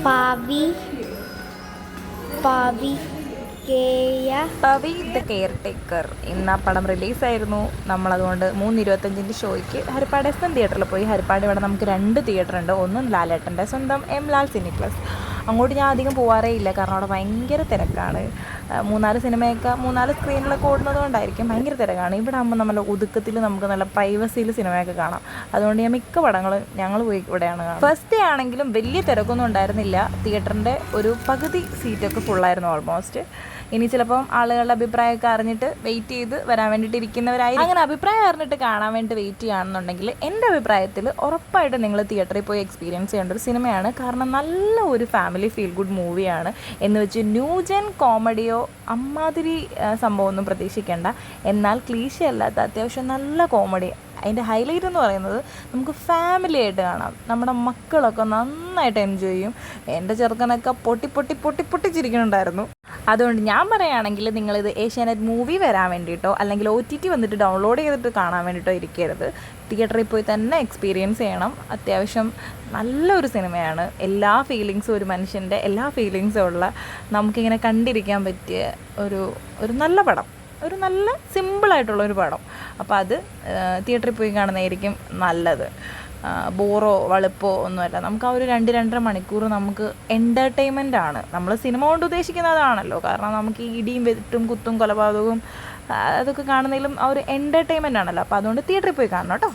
Pavi Pavi Pavi the care taker എന്ന പടം റിലീസായിരുന്നു. നമ്മളതുകൊണ്ട് 3:25 ഷോയ്ക്ക് ഹരിപ്പാട് എസ് എൻ തിയേറ്ററിൽ പോയി. ഹരിപ്പാട് ഇവിടെ നമുക്ക് 2 തിയേറ്റർ ഉണ്ട്. ഒന്ന് ലാലേട്ടൻ്റെ സ്വന്തം എം ലാൽ സിനിപ്ലസ്. അങ്ങോട്ട് ഞാൻ അധികം പോവാറേ ഇല്ല, കാരണം അവിടെ ഭയങ്കര തിരക്കാണ്. 3-4 സിനിമയൊക്കെ 3-4 സ്ക്രീനിലൊക്കെ ഓടുന്നത് കൊണ്ടായിരിക്കും ഭയങ്കര തിരക്കാണ്. ഇവിടെ ആകുമ്പോൾ നല്ല ഒതുക്കത്തിൽ നമുക്ക് നല്ല പ്രൈവസിയിൽ സിനിമയൊക്കെ കാണാം. അതുകൊണ്ട് ഞാൻ മിക്ക പടങ്ങളും ഞങ്ങൾ പോയി ഇവിടെയാണ് കാണുന്നത്. ഫസ്റ്റ് ഡേ ആണെങ്കിലും വലിയ തിരക്കൊന്നും ഉണ്ടായിരുന്നില്ല. തിയേറ്ററിൻ്റെ ഒരു പകുതി സീറ്റൊക്കെ ഫുള്ളായിരുന്നു ഓൾമോസ്റ്റ്. ഇനി ചിലപ്പം ആളുകളുടെ അഭിപ്രായമൊക്കെ അറിഞ്ഞിട്ട് വെയിറ്റ് ചെയ്ത് വരാൻ വേണ്ടിയിട്ട് ഇരിക്കുന്നവരായി. അങ്ങനെ അഭിപ്രായം അറിഞ്ഞിട്ട് കാണാൻ വേണ്ടി വെയിറ്റ് ചെയ്യുകയാണെന്നുണ്ടെങ്കിൽ എൻ്റെ അഭിപ്രായത്തിൽ ഉറപ്പായിട്ട് നിങ്ങൾ തിയേറ്ററിൽ പോയി എക്സ്പീരിയൻസ് ചെയ്യേണ്ട ഒരു സിനിമയാണ്. കാരണം നല്ല ഒരു ഫാമിലി ഫീൽ ഗുഡ് മൂവിയാണ്. എന്ന് വെച്ച് ന്യൂജൻ കോമഡിയോ അമ്മാതിരി സംഭവമൊന്നും പ്രതീക്ഷിക്കേണ്ട. എന്നാൽ ക്ലീശയല്ലാത്ത അത്യാവശ്യം നല്ല കോമഡി. അതിൻ്റെ ഹൈലൈറ്റ് എന്ന് പറയുന്നത് നമുക്ക് ഫാമിലി ആയിട്ട് കാണാം. നമ്മുടെ മക്കളൊക്കെ നന്നായിട്ട് എൻജോയ് ചെയ്യും. എൻ്റെ ചെറുക്കനൊക്കെ പൊട്ടിച്ചിരിക്കുന്നുണ്ടായിരുന്നു. അതുകൊണ്ട് ഞാൻ പറയുകയാണെങ്കിൽ നിങ്ങളിത് ഏഷ്യാനെറ്റ് മൂവി വരാൻ വേണ്ടിയിട്ടോ അല്ലെങ്കിൽ OTT വന്നിട്ട് ഡൗൺലോഡ് ചെയ്തിട്ട് കാണാൻ വേണ്ടിയിട്ടോ ഇരിക്കരുത്. തിയേറ്ററിൽ പോയി തന്നെ എക്സ്പീരിയൻസ് ചെയ്യണം. അത്യാവശ്യം നല്ലൊരു സിനിമയാണ്. എല്ലാ ഫീലിങ്സും, ഒരു മനുഷ്യൻ്റെ എല്ലാ ഫീലിങ്സും ഉള്ള, നമുക്കിങ്ങനെ കണ്ടിരിക്കാൻ പറ്റിയ ഒരു നല്ല പടം, ഒരു നല്ല സിമ്പിളായിട്ടുള്ളൊരു പടം. അപ്പോൾ അത് തിയേറ്ററിൽ പോയി കാണുന്നതായിരിക്കും നല്ലത്. ബോറോ വളുപ്പോ ഒന്നുമല്ല. നമുക്ക് ആ ഒരു 2-2.5 മണിക്കൂർ നമുക്ക് എൻ്റർടൈൻമെൻ്റ് ആണ്. നമ്മൾ സിനിമ കൊണ്ട് ഉദ്ദേശിക്കുന്നതാണല്ലോ. കാരണം നമുക്ക് ഈ ഇടിയും വെട്ടും കുത്തും കൊലപാതകവും അതൊക്കെ കാണുന്നതിലും ആ ഒരു എൻ്റർടൈൻമെൻ്റ് ആണല്ലോ. അപ്പോൾ അതുകൊണ്ട് തിയേറ്ററിൽ പോയി കാണണം കേട്ടോ.